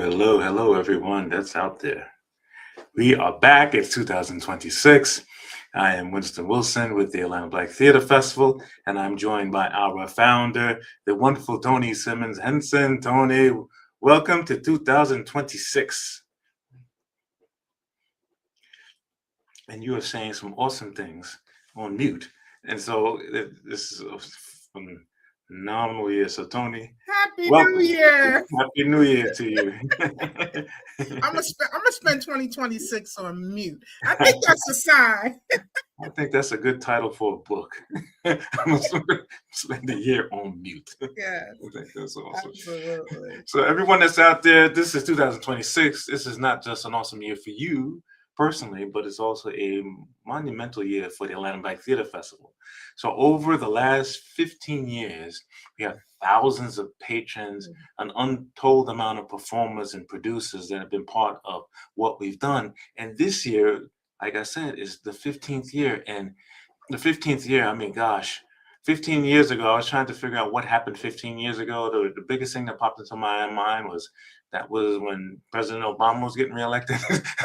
hello, everyone that's out there. We are back. It's 2026. I am Winston Wilson with the Atlanta Black Theater Festival, and I'm joined by our founder, the wonderful Tony Simmons Henson. Tony, welcome to 2026. And you are saying some awesome things on mute. And so this is phenomenal year. So Tony, Happy welcome. New Year! Happy New Year to you. I'm gonna spend 2026 on mute. I think that's a sign. I think that's a good title for a book. I'm gonna spend the year on mute. Yes, I think that's awesome. absolutely. So everyone that's out there, this is 2026. This is not just an awesome year for you personally, but it's also a monumental year for the Atlanta Black Theater Festival. So over the last 15 years, we have thousands of patrons, an untold amount of performers and producers that have been part of what we've done. And this year, like I said, is the 15th year. And the 15th year, I mean, gosh, 15 years ago, I was trying to figure out what happened 15 years ago. The biggest thing that popped into my mind was when President Obama was getting reelected.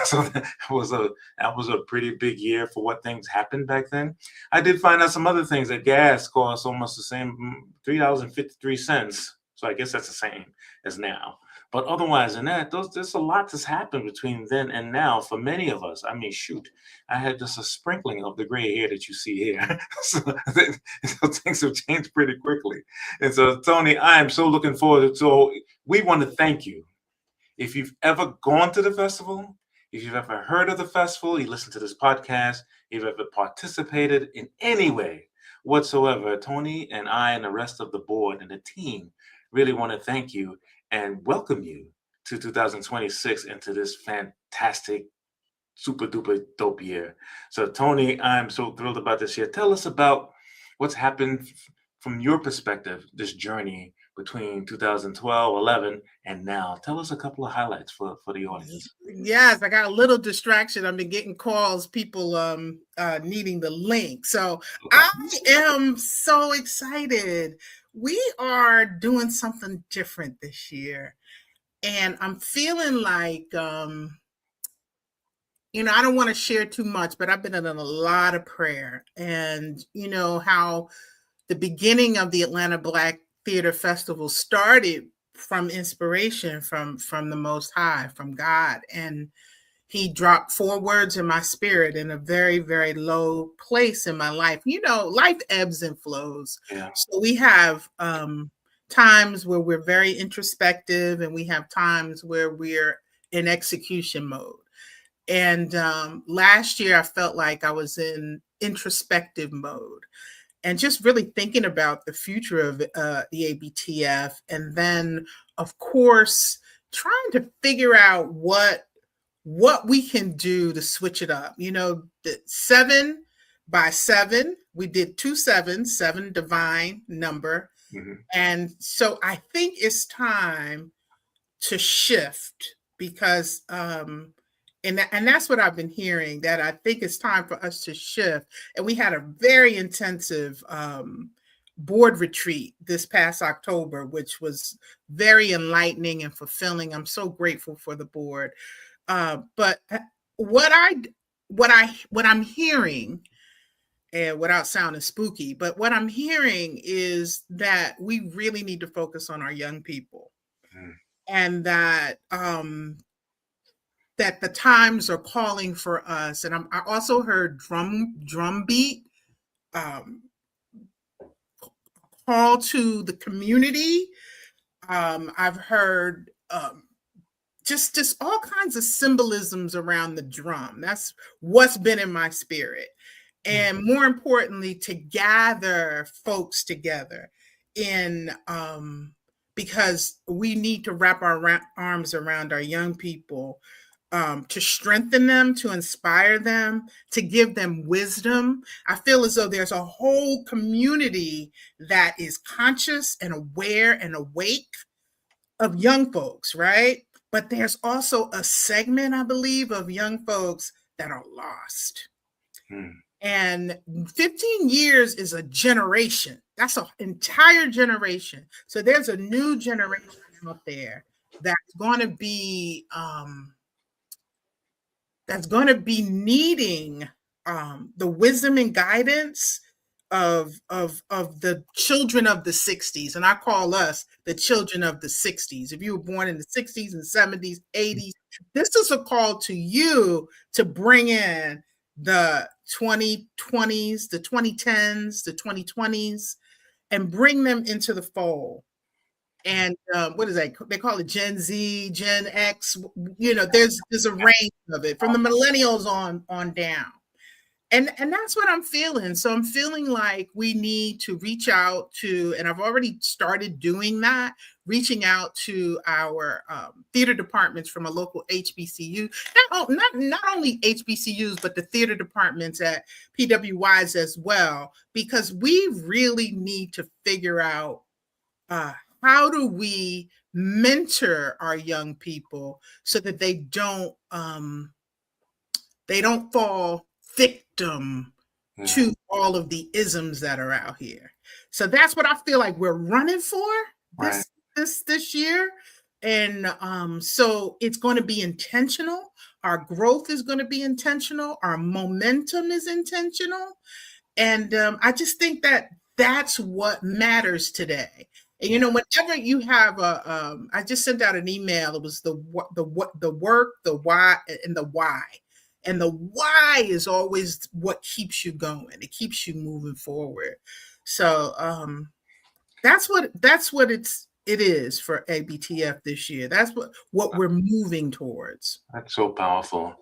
So that was a pretty big year for what things happened back then. I did find out some other things, that gas costs almost the same, $3.53. So I guess that's the same as now. But otherwise than that, there's a lot that's happened between then and now for many of us. I mean, shoot, I had just a sprinkling of the gray hair that you see here. So things have changed pretty quickly. And so, Tony, I am so looking forward to it. So we want to thank you. If you've ever gone to the festival, if you've ever heard of the festival, you listen to this podcast, if you've ever participated in any way whatsoever, Tony and I and the rest of the board and the team really want to thank you and welcome you to 2026 and to this fantastic, super duper dope year. So Tony, I'm so thrilled about this year. Tell us about what's happened from your perspective, this journey between 2012, 11, and now. Tell us a couple of highlights for the audience. Yes, I got a little distraction. I've been getting calls, people needing the link. So I am so excited. We are doing something different this year. And I'm feeling like, I don't want to share too much, but I've been in a lot of prayer. And you know how the beginning of the Atlanta Black Theater Festival started from inspiration from the Most High, from God. And he dropped 4 words in my spirit in a very, very low place in my life. You know, life ebbs and flows. Yeah. So we have times where we're very introspective, and we have times where we're in execution mode. And last year, I felt like I was in introspective mode and just really thinking about the future of the ABTF. And then, of course, trying to figure out what we can do to switch it up. You know, the 7 by 7, we did 2 7s, 7 divine number. Mm-hmm. And so I think it's time to shift because, and that's what I've been hearing, that I think it's time for us to shift. And we had a very intensive board retreat this past October, which was very enlightening and fulfilling. I'm so grateful for the board. But what I'm hearing, and without sounding spooky, but what I'm hearing is that we really need to focus on our young people, and that that the times are calling for us. And I also heard drum beat, call to the community. I've heard just all kinds of symbolisms around the drum. That's what's been in my spirit. And more importantly, to gather folks together because we need to wrap our arms around our young people, to strengthen them, to inspire them, to give them wisdom. I feel as though there's a whole community that is conscious and aware and awake of young folks, right? But there's also a segment, I believe, of young folks that are lost. And 15 years is a generation. That's an entire generation. So there's a new generation out there that's going to be needing the wisdom and guidance of the children of the 60s, and I call us the children of the 60s. If you were born in the 60s and 70s, 80s, this is a call to you to bring in the 2020s, the 2010s, the 2020s, and bring them into the fold. And what is that? They call it Gen Z, Gen X. You know, there's a range of it from the millennials on down. And that's what I'm feeling. So I'm feeling like we need to reach out to, and I've already started doing that, reaching out to our theater departments from a local HBCU, not only HBCUs, but the theater departments at PWIs as well, because we really need to figure out uh, how do we mentor our young people so that they don't fall victim Yeah. to all of the isms that are out here. So that's what I feel like we're running for Right. this year. And so it's going to be intentional. Our growth is going to be intentional. Our momentum is intentional. And I just think that that's what matters today. And you Yeah. know, whenever you have I just sent out an email. It was the work, the why, and the why. And the why is always what keeps you going. It keeps you moving forward. So that's what it is for ABTF this year. That's what we're moving towards. That's so powerful.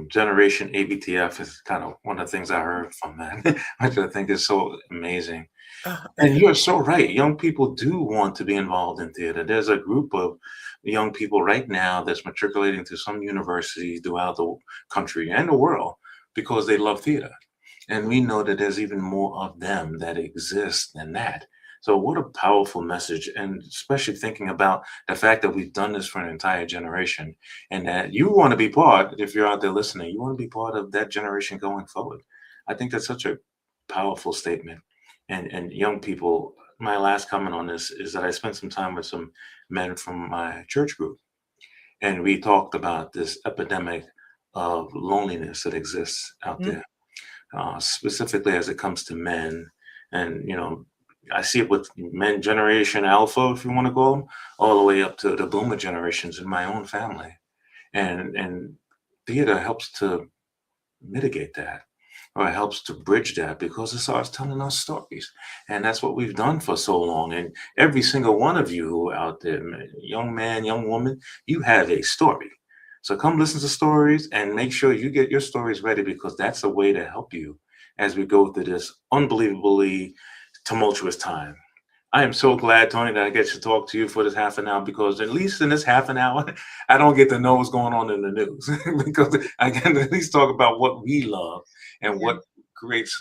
Generation ABTF is kind of one of the things I heard from that, which I think is so amazing. And Yeah. you're so right. Young people do want to be involved in theater. There's a group of young people right now that's matriculating to some universities throughout the country and the world because they love theater. And we know that there's even more of them that exist than that. So, what a powerful message. And especially thinking about the fact that we've done this for an entire generation and that you want to be part, if you're out there listening, you want to be part of that generation going forward. I think that's such a powerful statement. And young people, my last comment on this is that I spent some time with some men from my church group, and we talked about this epidemic of loneliness that exists out Mhm. there, specifically as it comes to men. And, I see it with men, Generation Alpha, if you want to call them, all the way up to the boomer generations in my own family. And theater helps to mitigate that, or it helps to bridge that because it starts telling us stories. And that's what we've done for so long. And every single one of you who are out there, young man, young woman, you have a story. So come listen to stories and make sure you get your stories ready because that's a way to help you as we go through this unbelievably tumultuous time. I am so glad, Tony, that I get to talk to you for this half an hour because at least in this half an hour, I don't get to know what's going on in the news because I can at least talk about what we love and Yeah. what creates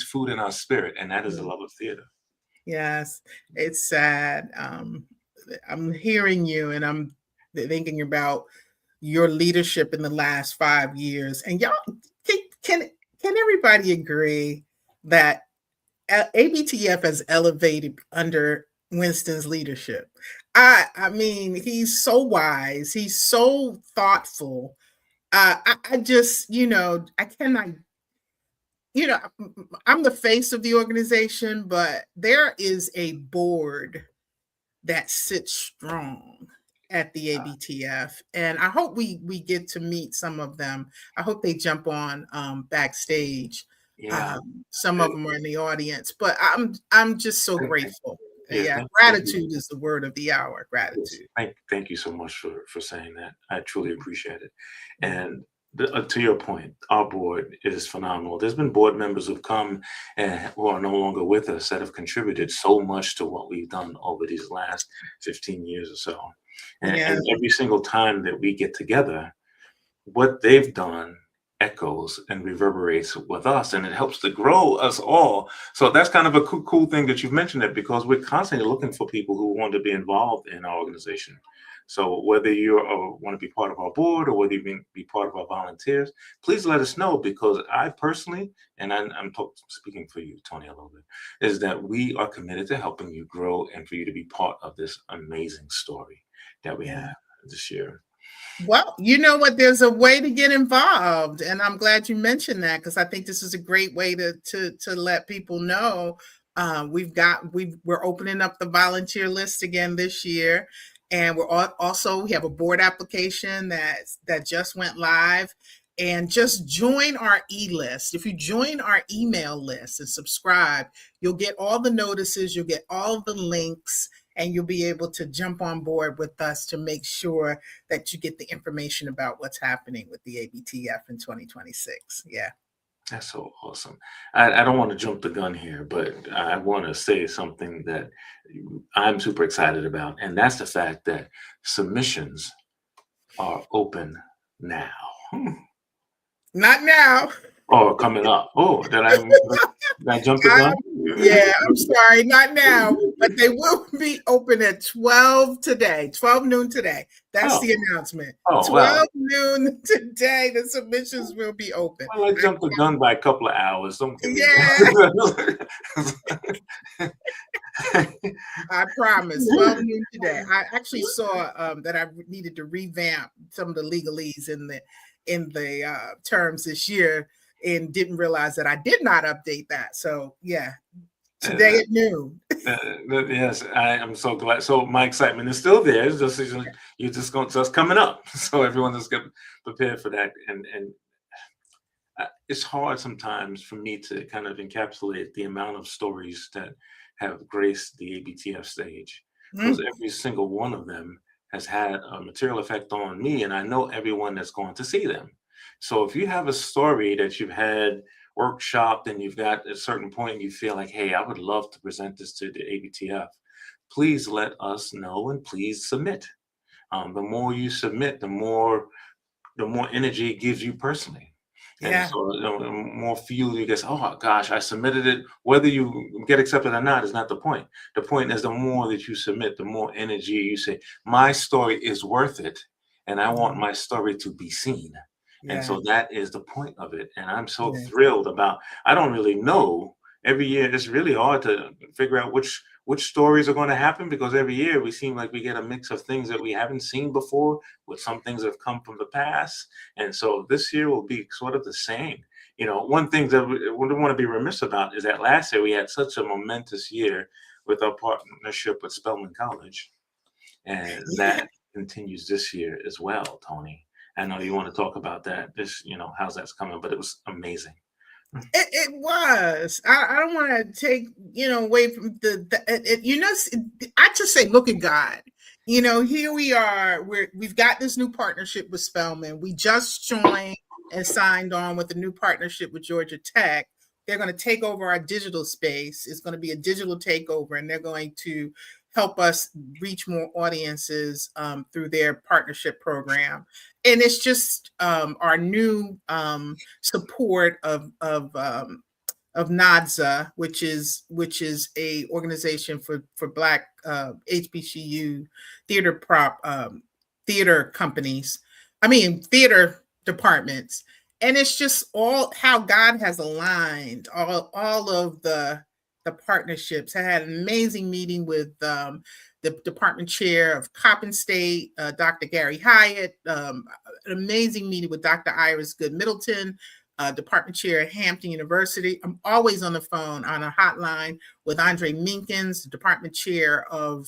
food in our spirit, and that is the Yeah. love of theater. Yes, it's sad. I'm hearing you, and I'm thinking about your leadership in the last 5 years. And y'all, can can, can everybody agree that ABTF has elevated under Winston's leadership? I mean, he's so wise. He's so thoughtful. I just, I cannot, you know, I'm the face of the organization, but there is a board that sits strong at the ABTF, and I hope we get to meet some of them. I hope they jump on backstage. Yeah. Some of Thank them are in the audience, but I'm just so thank- grateful. Yeah, Yeah, thank you. gratitude is the word of the hour. Yes, Gratitude. thank you so much for saying that. I truly appreciate it. Yeah. And to your point, our board is phenomenal. There's been board members who've come and who are no longer with us that have contributed so much to what we've done over these last 15 years or so. Yeah. And every single time that we get together, what they've done echoes and reverberates with us and it helps to grow us all. So that's kind of a cool thing that you've mentioned it because we're constantly looking for people who want to be involved in our organization. So whether you want to be part of our board or whether you be part of our volunteers, please let us know because I personally, and speaking for you, Tony, a little bit, is that we are committed to helping you grow and for you to be part of this amazing story. that we have this year. Well, you know what? There's a way to get involved, and I'm glad you mentioned that because I think this is a great way to let people know. We're opening up the volunteer list again this year, and we have a board application that just went live. And just join our e-list. If you join our email list and subscribe, you'll get all the notices, you'll get all the links, and you'll be able to jump on board with us to make sure that you get the information about what's happening with the ABTF in 2026. Yeah. That's so awesome. I don't want to jump the gun here, but I want to say something that I'm super excited about, and that's the fact that submissions are open now. Not now. Oh, coming up. Oh, did I jump the gun? Yeah, I'm sorry, not now, but they will be open at 12 today, 12 noon today. That's the announcement. Oh, 12 noon today, the submissions will be open. Well, I jumped the gun by a couple of hours. Don't give me I promise. 12 noon today. I actually saw that I needed to revamp some of the legalese in the terms this year, and didn't realize that I did not update that. So yeah, today at noon. Yes, I am so glad. So my excitement is still there. It's just coming up. So everyone is getting prepared for that. And it's hard sometimes for me to kind of encapsulate the amount of stories that have graced the ABTF stage, because every single one of them has had a material effect on me, and I know everyone that's going to see them. So if you have a story that you've had workshopped and you've got a certain point and you feel like, hey, I would love to present this to the ABTF, please let us know and please submit. The more you submit, the more energy it gives you personally. And so the more fuel you get, oh gosh, I submitted it. Whether you get accepted or not is not the point. The point is the more that you submit, the more energy you say, my story is worth it. And I want my story to be seen. And so that is the point of it. And I'm so thrilled about, I don't really know. Every year, it's really hard to figure out which stories are going to happen, because every year we seem like we get a mix of things that we haven't seen before, with some things that have come from the past. And so this year will be sort of the same. You know, one thing that we don't want to be remiss about is that last year we had such a momentous year with our partnership with Spelman College. And that continues this year as well, Tony. I know you want to talk about that, how's that's coming, but it was amazing. It was. I don't want to take away from I just say, look at God. Here we are. We've got this new partnership with Spelman. We just joined and signed on with a new partnership with Georgia Tech. They're going to take over our digital space. It's going to be a digital takeover, and they're going to help us reach more audiences through their partnership program. And it's just our new support of NADSA, which is a organization for Black HBCU theater companies. Theater departments. And it's just all how God has aligned all of the partnerships. I had an amazing meeting with the department chair of Coppin State, Dr. Gary Hyatt, an amazing meeting with Dr. Iris Good Middleton, department chair at Hampton University. I'm always on the phone on a hotline with Andre Minkins, department chair of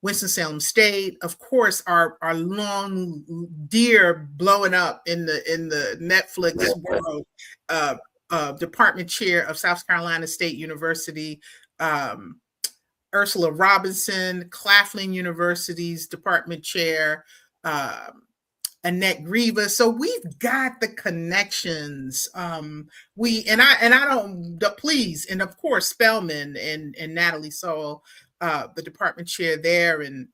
Winston-Salem State. Of course, our long dear blowing up in the Netflix world, department chair of South Carolina State University, Ursula Robinson, Claflin University's department chair, Annette Grieva. So we've got the connections. Please, and of course Spelman and Natalie Soul, the department chair there, and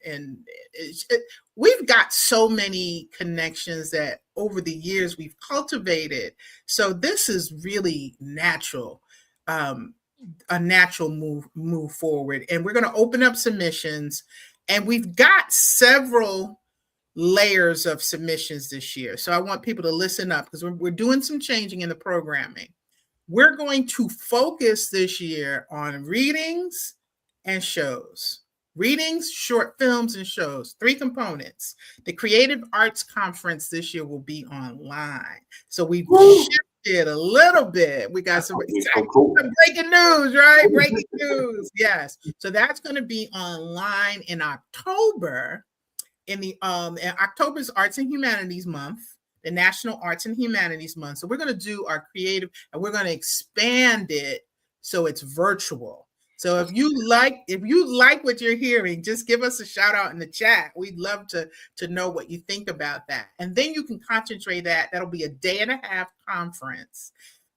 we've got so many connections that over the years we've cultivated. So this is really natural, a natural move forward. And we're going to open up submissions, and we've got several layers of submissions this year. So I want people to listen up, because we're doing some changing in the programming. We're going to focus this year on readings and shows. readings, short films, and shows. 3 components. The Creative Arts Conference this year will be online. So we've shifted a little bit. We got some breaking news, right? Breaking news. Yes. So that's going to be online in October. In October's Arts and Humanities Month, the National Arts and Humanities Month. So we're going to do our creative, and we're going to expand it so it's virtual. So if you like what you're hearing, just give us a shout out in the chat. We'd love to know what you think about that. And then you can concentrate that. That'll be a 1.5-day conference.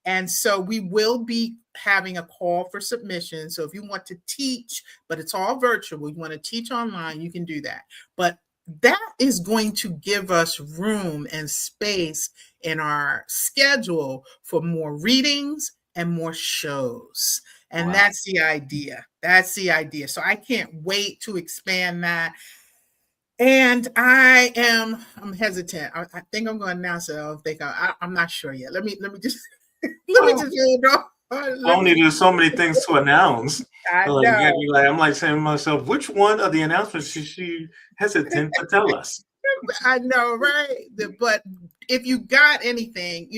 And so we will be having a call for submissions. So if you want to teach, but it's all virtual, you want to teach online, you can do that. But that is going to give us room and space in our schedule for more readings and more shows. And wow. That's the idea. That's the idea. So I can't wait to expand that. And I'm hesitant. I think I'm going to announce it. I'm not sure yet. Let me just hold on. Only there's so many things to announce. I know. I'm like saying to myself, which one of the announcements is she hesitant to tell us? I know, right? But if you got anything,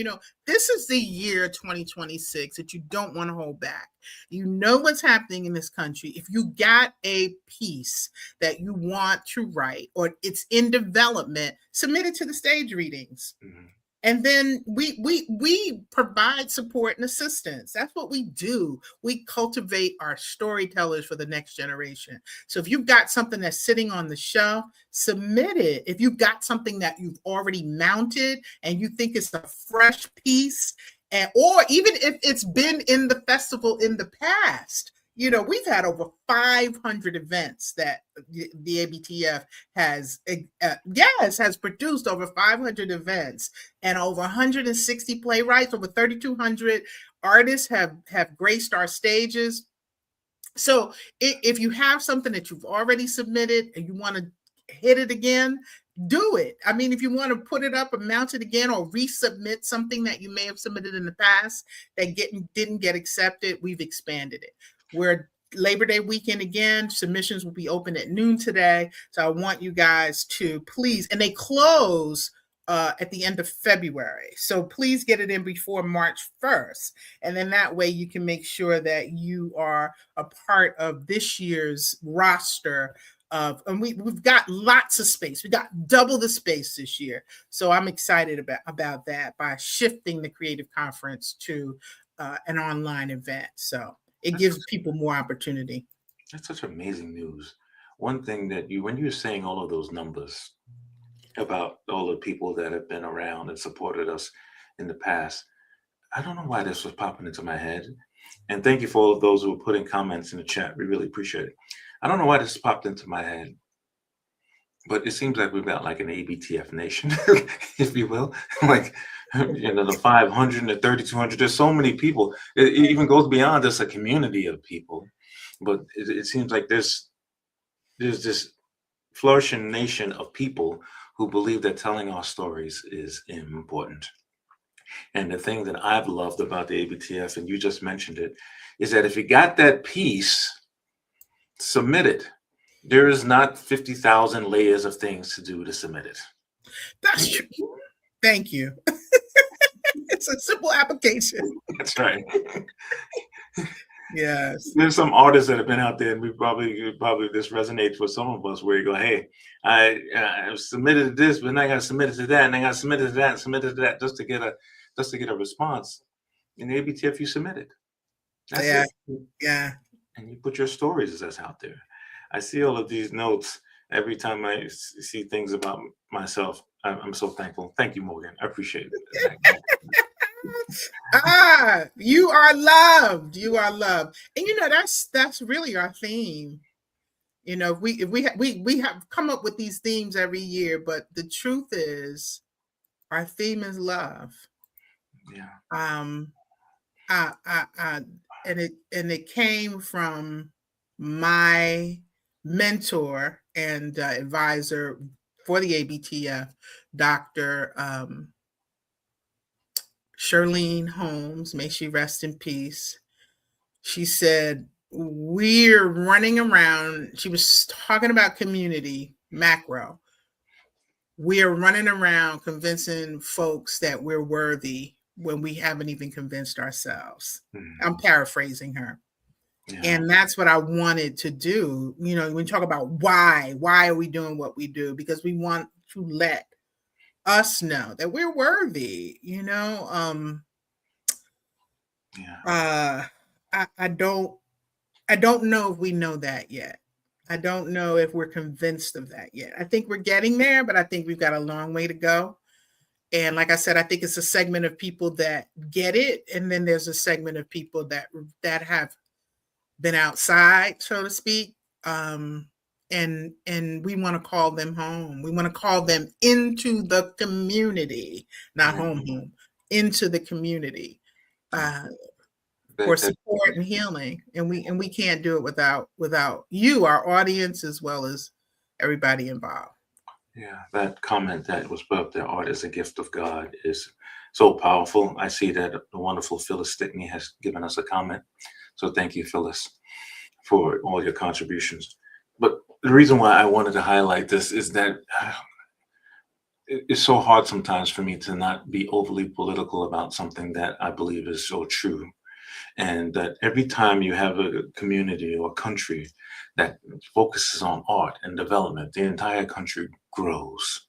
this is the year 2026 that you don't want to hold back. You know what's happening in this country. If you got a piece that you want to write or it's in development, submit it to the stage readings. Mm-hmm. And then we provide support and assistance. That's what we do. We cultivate our storytellers for the next generation. So if you've got something that's sitting on the shelf, submit it. If you've got something that you've already mounted and you think it's a fresh piece, or even if it's been in the festival in the past, we've had over 500 events that the ABTF has produced over 500 events and over 160 playwrights, over 3,200 artists have graced our stages. So if you have something that you've already submitted and you want to hit it again, do it. I mean, if you want to put it up and mount it again or resubmit something that you may have submitted in the past that didn't get accepted, we've expanded it. We're Labor Day weekend again. Submissions will be open at noon today. So I want you guys to please, and they close at the end of February. So please get it in before March 1st. And then that way you can make sure that you are a part of this year's roster and we've got lots of space. We got double the space this year. So I'm excited about that by shifting the Creative Conference to an online event. So it gives people more opportunity. That's such amazing news. One thing that when you were saying all of those numbers about all the people that have been around and supported us in the past, I don't know why this was popping into my head. And thank you for all of those who were putting comments in the chat. We really appreciate it. I don't know why this popped into my head, but it seems like we've got like an ABTF nation, if you will. Like, the 500, the 3,200, there's so many people. It even goes beyond just a community of people. But it seems like there's this flourishing nation of people who believe that telling our stories is important. And the thing that I've loved about the ABTF, and you just mentioned it, is that if you got that piece, submit it. There is not 50,000 layers of things to do to submit it. That's true. Thank you. It's a simple application. That's right. Yes. There's some artists that have been out there, and we probably this resonates with some of us, where you go, hey, I submitted this, but then I got to submit it to that, and I got to submit it to that, and submit it to that, just to get a response. In the ABTF, you submit it. That's it. Yeah. And you put your stories that's out there. I see all of these notes every time I see things about myself. I'm so thankful. Thank you, Morgan. I appreciate it. You are loved. You are loved. And that's really our theme. We have come up with these themes every year, but the truth is our theme is love. Yeah. And it came from my mentor and advisor for the ABTF, Dr. Shirlene Holmes, may she rest in peace. She said, we're running around. She was talking about community macro. We're running around convincing folks that we're worthy when we haven't even convinced ourselves. I'm paraphrasing her. Yeah. And that's what I wanted to do. You know, when you talk about why are we doing what we do? Because we want to let us know that we're worthy, you know. I don't know if we know that yet. I don't know if we're convinced of that yet. I think we're getting there, but I think we've got a long way to go. And like I said, I think it's a segment of people that get it, and then there's a segment of people that have been outside, so to speak. And we want to call them home. We want to call them into the community, not home, into the community. For support and healing, and we can't do it without you, our audience, as well as everybody involved. Yeah, that comment that was put up there, art is a gift of God, is so powerful. I see that the wonderful Phyllis Stickney has given us a comment. So thank you, Phyllis, for all your contributions. But the reason why I wanted to highlight this is that it's so hard sometimes for me to not be overly political about something that I believe is so true. And that every time you have a community or country that focuses on art and development, the entire country grows.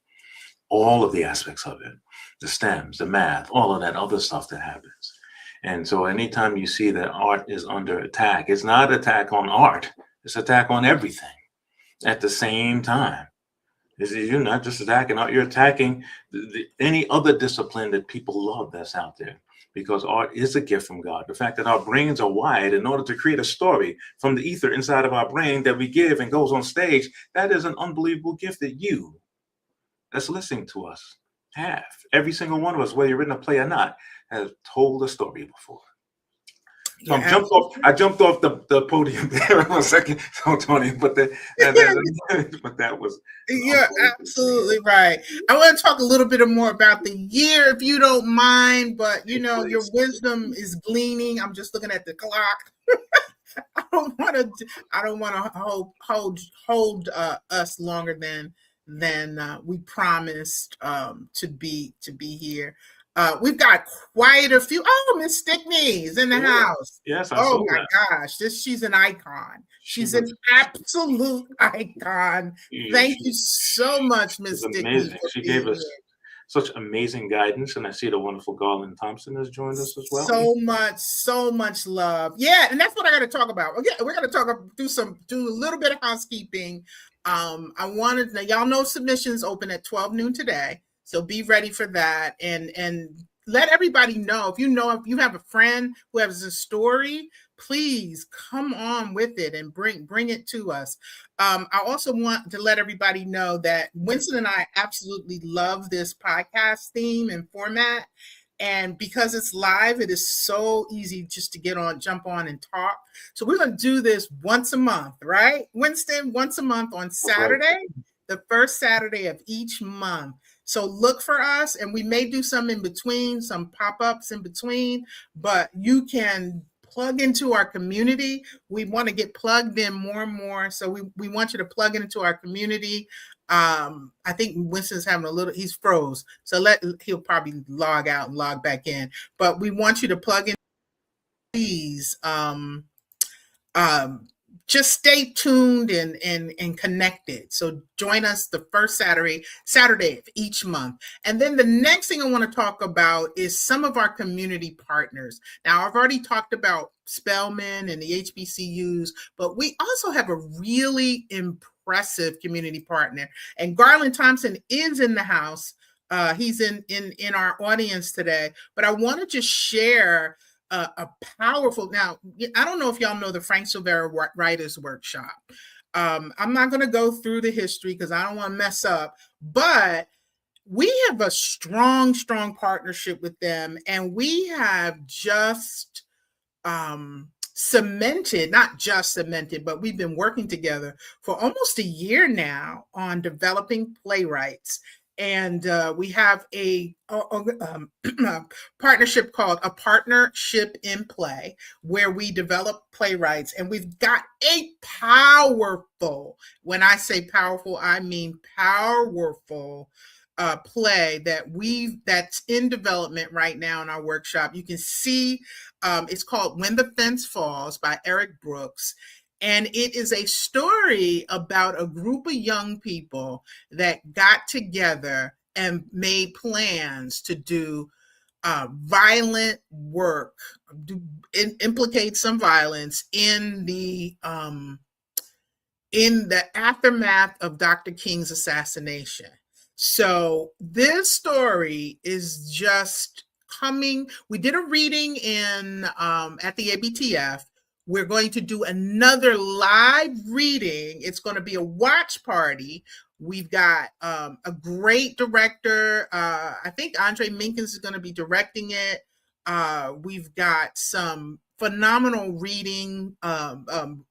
All of the aspects of it, the stems, the math, all of that other stuff that happens. And so anytime you see that art is under attack, it's not attack on art, it's attack on everything at the same time. You're not just attacking art, you're attacking any other discipline that people love that's out there. Because art is a gift from God. The fact that our brains are wired in order to create a story from the ether inside of our brain that we give and goes on stage, that is an unbelievable gift that you, that's listening to us, have. Every single one of us, whether you've written a play or not, has told a story before. So I jumped off the podium there for a second, so Tony, but that was. You're absolutely right. I want to talk a little bit more about the year, if you don't mind. But you know, your wisdom is gleaning. I'm just looking at the clock. I don't want to hold us longer than we promised to be here. We've got quite a few. Oh, Miss Stickney is in the house. Yes, I saw my gosh, she's an icon. She's an absolute icon. Thank you so much, Miss Stickney. She gave us such amazing guidance, and I see the wonderful Garland Thompson has joined us as well. So much love. Yeah, and that's what I got to talk about. Okay, we're going to do a little bit of housekeeping. I wanted y'all know submissions open at 12 noon today. So be ready for that, and let everybody know if you have a friend who has a story, please come on with it and bring it to us. I also want to let everybody know that Winston and I absolutely love this podcast theme and format. And because it's live, it is so easy just to jump on and talk. So we're going to do this once a month, right, Winston? Once a month on Saturday, the first Saturday of each month. So look for us, and we may do some in between, some pop-ups in between, but you can plug into our community. We want to get plugged in more and more. So we want you to plug into our community. I think Winston's having he's froze. So he'll probably log out and log back in. But we want you to plug in, please. Just stay tuned and connected. So join us the first Saturday of each month. And then the next thing I want to talk about is some of our community partners. Now, I've already talked about Spelman and the HBCUs, but we also have a really impressive community partner. And Garland Thompson is in the house. He's in our audience today. But I want to just share a powerful. Now, I don't know if y'all know the Frank Silvera Writers Workshop. I'm not going to go through the history because I don't want to mess up, but we have a strong partnership with them, and we have just not just cemented, but we've been working together for almost a year now on developing playwrights And we have a partnership called A Partnership in Play, where we develop playwrights, and we've got a powerful, when I say powerful, I mean powerful play that's in development right now in our workshop. You can see it's called When the Fence Falls by Eric Brooks. And it is a story about a group of young people that got together and made plans to do violent work, implicate some violence in the aftermath of Dr. King's assassination. So this story is just coming. We did a reading in at the ABTF. We're going to do another live reading. It's going to be a watch party. We've got a great director. I think Andre Minkins is going to be directing it. We've got some phenomenal reading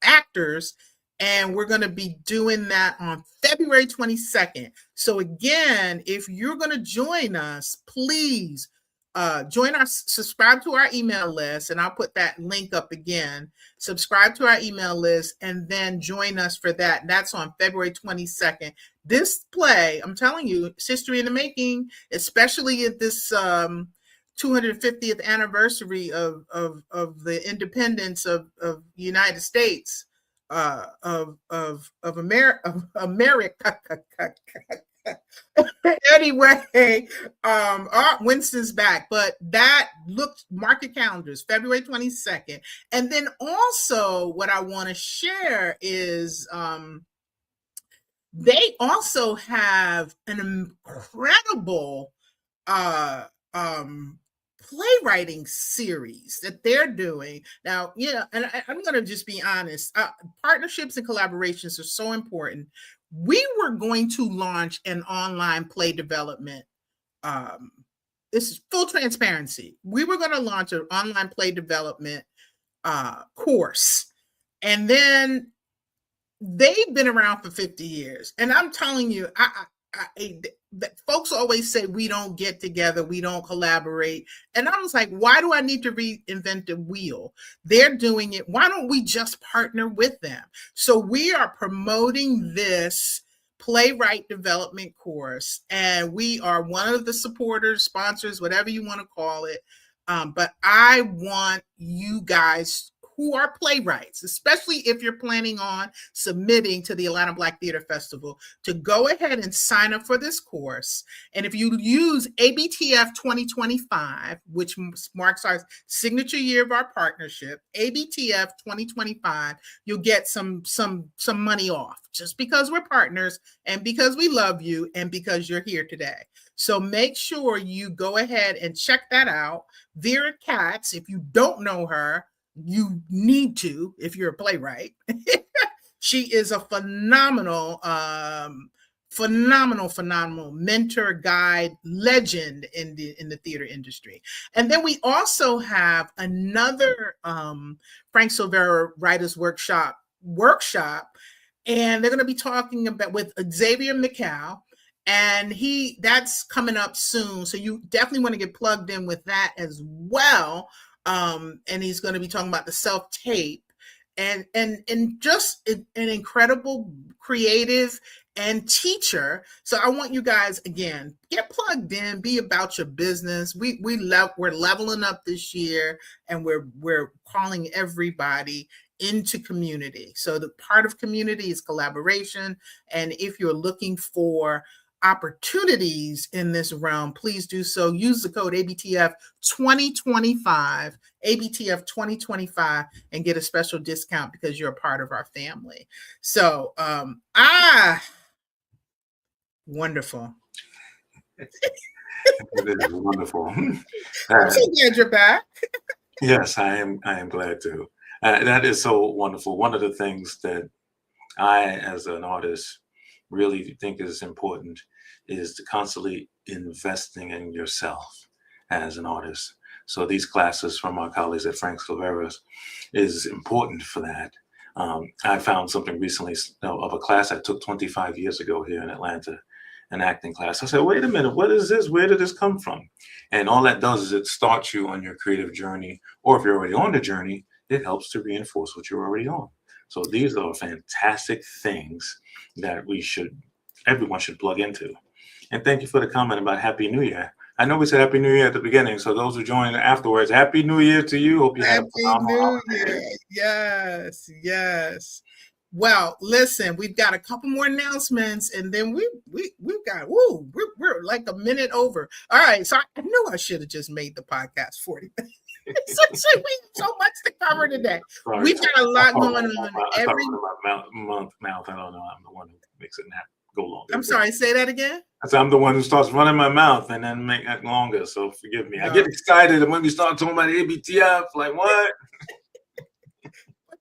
actors, and we're going to be doing that on February 22nd. So again, if you're going to join us, please join us, subscribe to our email list, and I'll put that link up again. Subscribe to our email list and then join us for that. That's on February 22nd. This play, I'm telling you, it's history in the making, especially at this 250th anniversary of the independence of the United States of America. Anyway, Winston's back, but that mark your calendars, February 22nd. And then also what I want to share is they also have an incredible playwriting series that they're doing now. And I'm going to just be honest. Partnerships and collaborations are so important. We were going to launch an online play development. This is full transparency. We were going to launch an online play development course, and then they've been around for 50 years. And I'm telling you, folks always say we don't get together, we don't collaborate. And I was like, why do I need to reinvent the wheel? They're doing it. Why don't we just partner with them? So we are promoting this playwright development course, and we are one of the supporters, sponsors, whatever you want to call it. But I want you guys who are playwrights, especially if you're planning on submitting to the Atlanta Black Theater Festival, to go ahead and sign up for this course. And if you use ABTF 2025, which marks our signature year of our partnership, ABTF 2025, you'll get some money off, just because we're partners and because we love you and because you're here today. So make sure you go ahead and check that out. Vera Katz, if you don't know her, you need to, if you're a playwright. She is a phenomenal mentor, guide, legend in the theater industry. And then we also have another Frank Silvera Writers Workshop, and they're going to be talking about with Xavier McCall. And that's coming up soon. So you definitely want to get plugged in with that as well. And he's going to be talking about the self-tape and just an incredible creative and teacher. So I want you guys, again, get plugged in, be about your business. We're leveling up this year, and we're calling everybody into community. So the part of community is collaboration. And if you're looking for opportunities in this realm, please do so. Use the code ABTF 2025, ABTF 2025, and get a special discount because you're a part of our family. So, wonderful. It is wonderful. I'm so glad you're back. Yes, I am glad to. That is so wonderful. One of the things that I, as an artist, really think is important is to constantly investing in yourself as an artist. So these classes from our colleagues at Frank Silvera's is important for that. I found something recently of a class I took 25 years ago here in Atlanta, an acting class. I said, wait a minute, what is this? Where did this come from? And all that does is it starts you on your creative journey, or if you're already on the journey, it helps to reinforce what you're already on. So these are fantastic things that everyone should plug into. And thank you for the comment about Happy New Year. I know we said Happy New Year at the beginning, so those who joined afterwards, Happy New Year to you. Hope you had a Happy phenomenal New holiday. Year. Yes. Well, listen, we've got a couple more announcements, and then we've got we're like a minute over. All right, so I knew I should have just made the podcast 40 minutes. We have so much to cover today. Sorry, We've got a lot going on. I don't know. I'm the one who makes it go longer. I'm sorry, say that again. I'm the one who starts running my mouth and then make it longer. So forgive me. No. I get excited when we start talking about ABTF. Like what?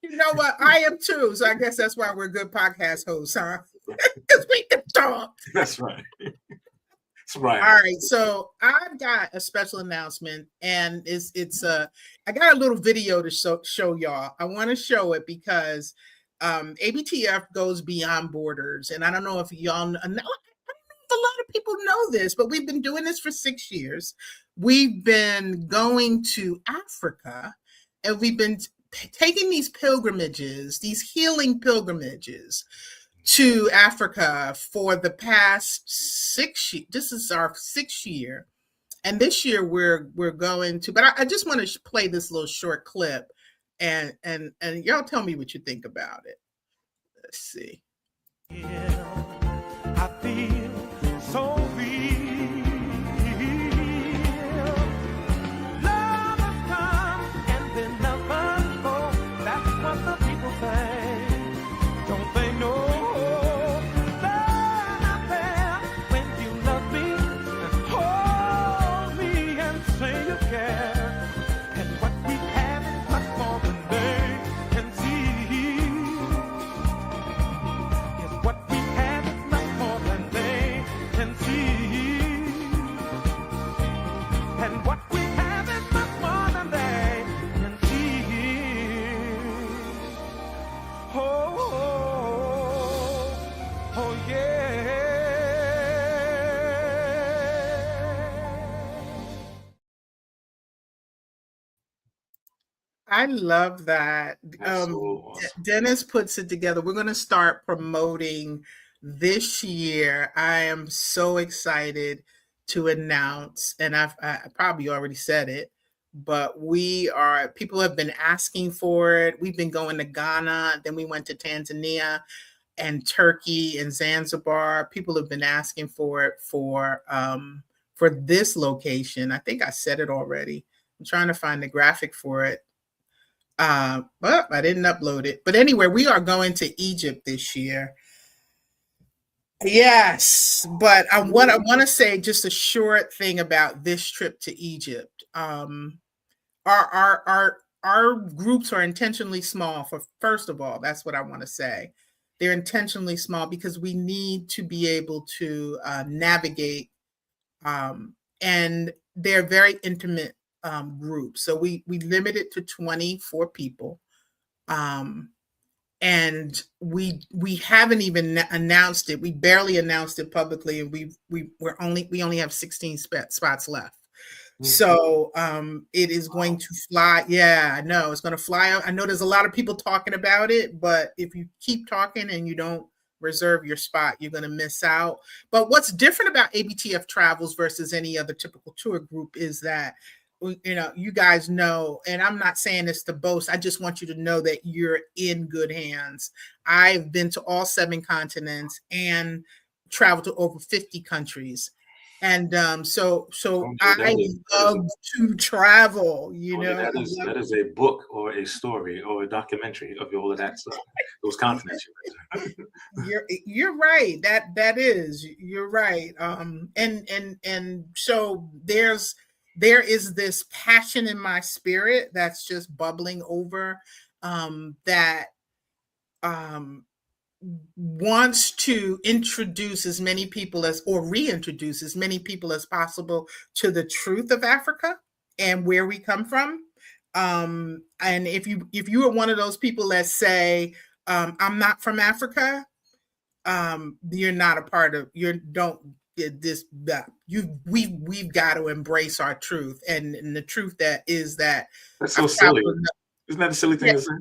You know what? I am too. So I guess that's why we're good podcast hosts, huh? Because we can talk. That's right. That's right. All right. So I've got a special announcement, and I got a little video to show y'all. I want to show it because ABTF goes beyond borders, and I don't know if y'all know. I don't know if a lot of people know this, but we've been doing this for 6 years. We've been going to Africa, and we've been taking these pilgrimages, these healing pilgrimages to Africa for the past 6 years. This is our 6th year. And this year we're going to, but I just want to play this little short clip and y'all tell me what you think about it. Let's see. I feel so I love that. So awesome. Dennis puts it together. We're going to start promoting this year. I am so excited to announce, and I probably already said it, but people have been asking for it. We've been going to Ghana, then we went to Tanzania and Turkey and Zanzibar. People have been asking for it for this location. I think I said it already. I'm trying to find the graphic for it. But I didn't upload it. But anyway, we are going to Egypt this year. Yes, but what I want to say, just a short thing about this trip to Egypt. Our groups are intentionally small. First of all, that's what I want to say. They're intentionally small because we need to be able to navigate, and they're very intimate groups. So we limit it to 24 people. And we haven't even announced it. We barely announced it publicly, and we only have 16 spots left. So it is going to fly. Yeah, I know it's going to fly out. I know there's a lot of people talking about it, but if you keep talking and you don't reserve your spot, you're going to miss out. But what's different about ABTF Travels versus any other typical tour group is that, you guys know, and I'm not saying this to boast, I just want you to know that you're in good hands. I've been to all 7 continents and traveled to over 50 countries. And so I love to travel, That is a book or a story or a documentary of all of that stuff. Those continents. You're right. You're right. And so there is this passion in my spirit that's just bubbling over, that wants to introduce as many people reintroduce as many people as possible to the truth of Africa and where we come from. And if you are one of those people that say, I'm not from Africa, you're not a part of, we've got to embrace our truth, and the truth that is that That's so I've silly. traveled. Isn't that a silly Yeah, thing to say?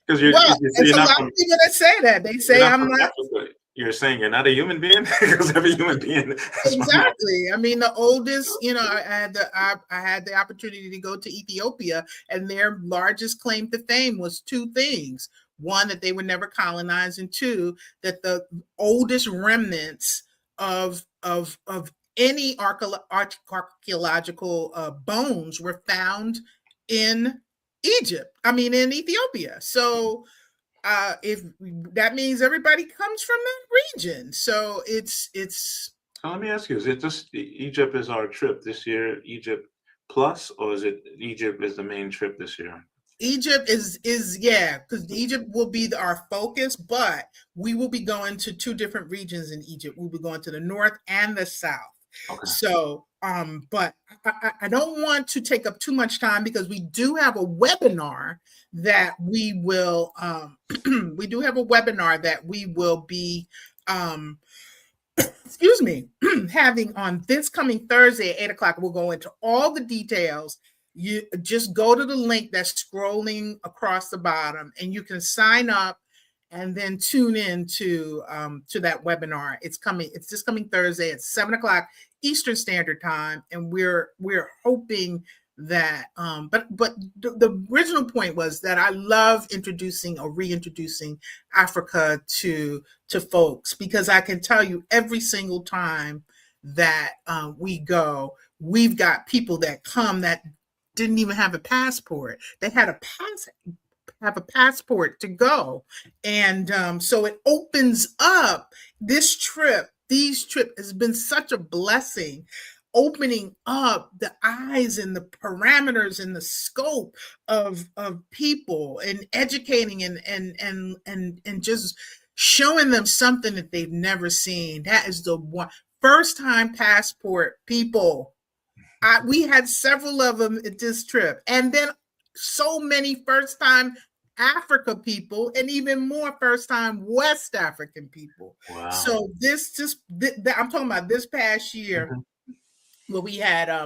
Because well, it's you're a not lot from of people that say that. They you're say not I'm from not. Africa. You're saying you're not a human being because every human being is from Africa. Exactly. I mean, the oldest, I had the opportunity to go to Ethiopia, and their largest claim to fame was two things: one, that they were never colonized, and two, that the oldest remnants of any archaeological bones were found in Egypt. I mean, in Ethiopia. So if that means everybody comes from that region, so it's So let me ask you: is it just Egypt is our trip this year? Egypt plus, or is it Egypt is the main trip this year? Egypt is yeah, because Egypt will be our focus, but we will be going to two different regions in Egypt. We'll be going to the north and the south. Okay. So, but I don't want to take up too much time because we do have a webinar that we will we do have a webinar that we will be um excuse me, having on this coming Thursday at 8 o'clock. We'll go into all the details. You just go to the link that's scrolling across the bottom, and you can sign up and then tune in to that webinar. It's coming. It's this coming Thursday at 7 o'clock Eastern Standard Time, and we're hoping that but the original point was that I love introducing or reintroducing Africa to folks, because I can tell you every single time that we go, we've got people that come that didn't even have a passport. They had have a passport to go, and so it opens up this trip. These trip has been such a blessing, opening up the eyes and the parameters and the scope of people, and educating and just showing them something that they've never seen. That is the one. First time passport people. We had several of them at this trip, and then so many first time Africa people, and even more first time West African people. Wow. So I'm talking about this past year. Mhm. Where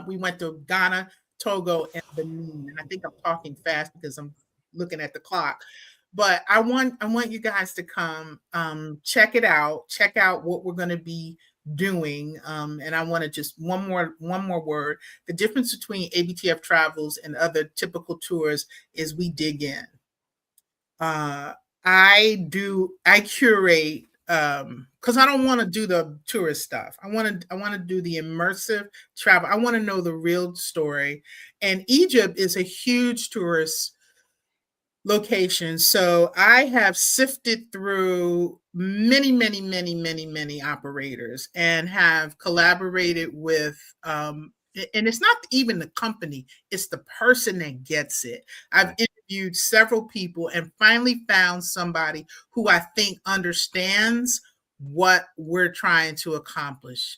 we went to Ghana, Togo, and Benin. And I think I'm talking fast because I'm looking at the clock. But I want you guys to come check it out. Check out what we're going to be doing. And I want to just one more word. The difference between ABTF travels and other typical tours is we dig in. I curate because I don't want to do the tourist stuff. I want to do the immersive travel. I want to know the real story. And Egypt is a huge tourist location. So I have sifted through many operators and have collaborated with and it's not even the company, it's the person that gets it. I've interviewed several people and finally found somebody who I think understands what we're trying to accomplish.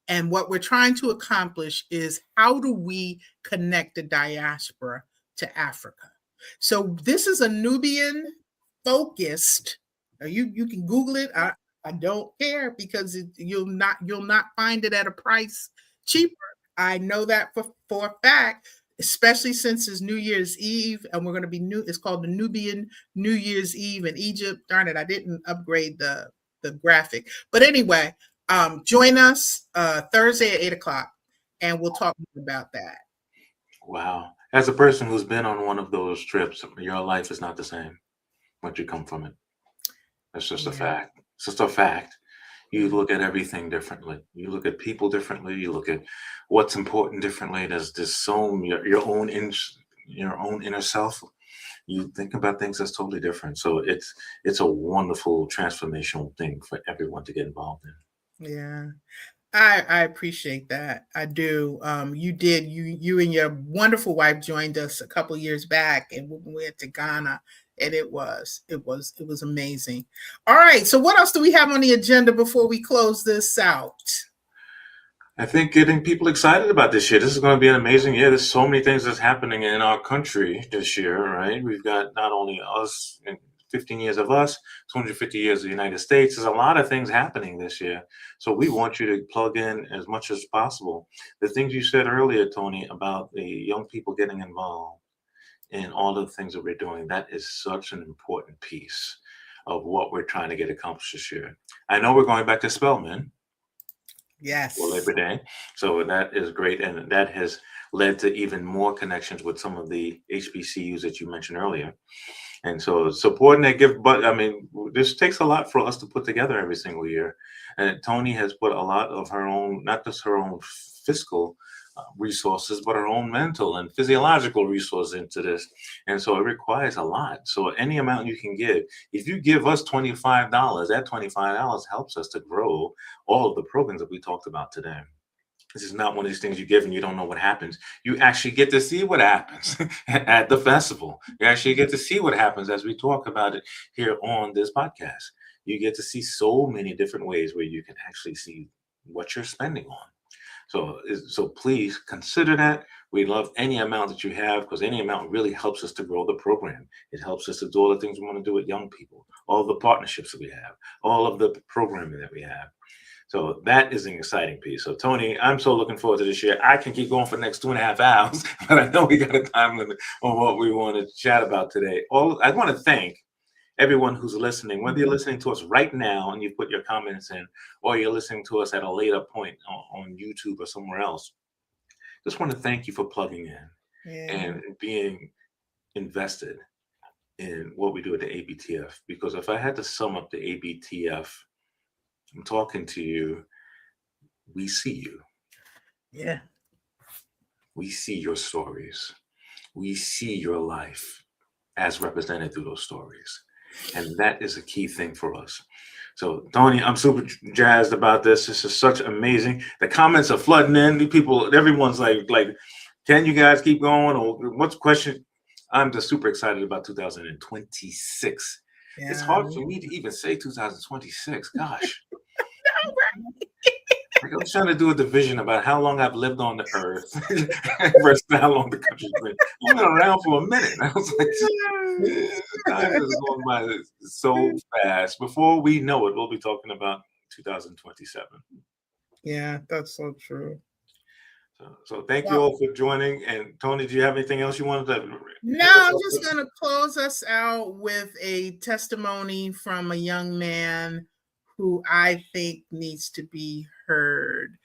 And what we're trying to accomplish is, how do we connect the diaspora to Africa? So this is a Nubian focused. You can Google it. I don't care, because you'll not find it at a price cheaper. I know that for a fact, especially since it's New Year's Eve, and we're going to be new. It's called the Nubian New Year's Eve in Egypt. Darn it, I didn't upgrade the graphic. But anyway, join us Thursday at 8 o'clock, and we'll talk more about that. Wow. As a person who's been on one of those trips, your life is not the same once you come from it. That's just a fact. It's just a fact. You look at everything differently. You look at people differently. You look at what's important differently. There's your own inner self. You think about things that's totally different. So it's a wonderful transformational thing for everyone to get involved in. Yeah. I appreciate that. I do. You and your wonderful wife joined us a couple years back, and we went to Ghana, and it was amazing. All right. So what else do we have on the agenda before we close this out? I think getting people excited about this year. This is going to be an amazing year. There's so many things that's happening in our country this year, right? We've got not only us 15 years of us, 250 years of the United States. There's a lot of things happening this year. So we want you to plug in as much as possible. The things you said earlier, Tony, about the young people getting involved in all of the things that we're doing, that is such an important piece of what we're trying to get accomplished this year. I know we're going back to Spelman Yes. for Labor Day. So that is great. And that has led to even more connections with some of the HBCUs that you mentioned earlier. And so supporting that gift, but I mean, this takes a lot for us to put together every single year. And Tony has put a lot of her own, not just her own fiscal resources, but her own mental and physiological resources into this. And so it requires a lot. So any amount you can give, if you give us $25, that $25 helps us to grow all of the programs that we talked about today. This is not one of these things you give and you don't know what happens. You actually get to see what happens at the festival. You actually get to see what happens as we talk about it here on this podcast. You get to see so many different ways where you can actually see what you're spending on. So please consider that. We love any amount that you have, because any amount really helps us to grow the program. It helps us to do all the things we want to do with young people, all the partnerships that we have, all of the programming that we have. So that is an exciting piece. So Tony, I'm so looking forward to this year. I can keep going for the next 2.5 hours, but I know we got a time limit on what we want to chat about today. I want to thank everyone who's listening, whether you're listening to us right now and you put your comments in, or you're listening to us at a later point on YouTube or somewhere else. Just want to thank you for plugging in and being invested in what we do at the ABTF. Because if I had to sum up the ABTF, I'm talking to you, we see you. Yeah. We see your stories. We see your life as represented through those stories. And that is a key thing for us. So, Tony, I'm super jazzed about this. This is such amazing. The comments are flooding in. People, everyone's like, can you guys keep going? Or what's the question? I'm just super excited about 2026. Yeah. It's hard for me to even say 2026. Gosh. I was trying to do a division about how long I've lived on the earth versus how long the country's been. I've been around for a minute. I was like, time is going by so fast. Before we know it, we'll be talking about 2027. Yeah, that's so true. So thank you all for joining. And Tony, do you have anything else you wanted to? No, I'm just going to close us out with a testimony from a young man who I think needs to be heard.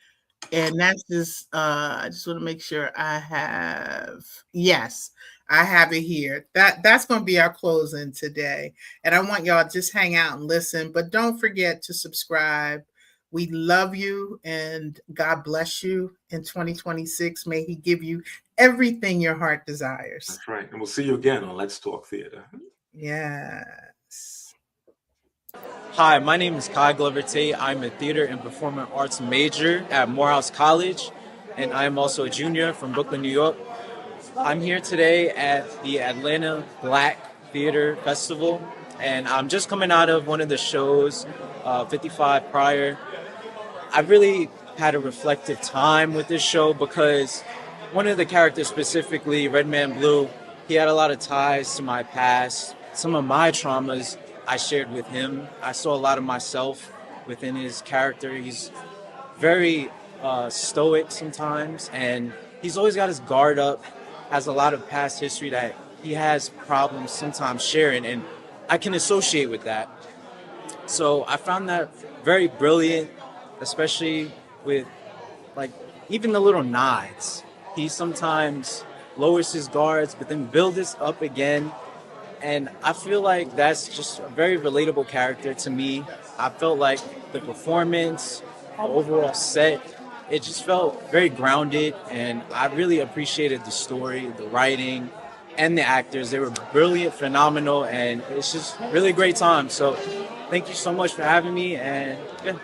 And that's just, I just want to make sure I have it here. That's going to be our closing today. And I want y'all to just hang out and listen, but don't forget to subscribe. We love you and God bless you in 2026. May he give you everything your heart desires. That's right. And we'll see you again on Let's Talk Theater. Yes. Hi, my name is Kai Glover Tate. I'm a theater and performing arts major at Morehouse College, and I'm also a junior from Brooklyn, New York. I'm here today at the Atlanta Black Theater Festival, and I'm just coming out of one of the shows, 55 Prior. I really had a reflective time with this show because one of the characters specifically, Red Man Blue, he had a lot of ties to my past. Some of my traumas I shared with him. I saw a lot of myself within his character. He's very stoic sometimes, and he's always got his guard up, has a lot of past history that he has problems sometimes sharing, and I can associate with that. So I found that very brilliant, especially with even the little nods. He sometimes lowers his guards, but then builds us up again. And I feel like that's just a very relatable character to me. I felt like the performance, the overall set, it just felt very grounded, and I really appreciated the story, the writing, and the actors. They were brilliant, phenomenal, and it's just really a great time. So thank you so much for having me, and yeah.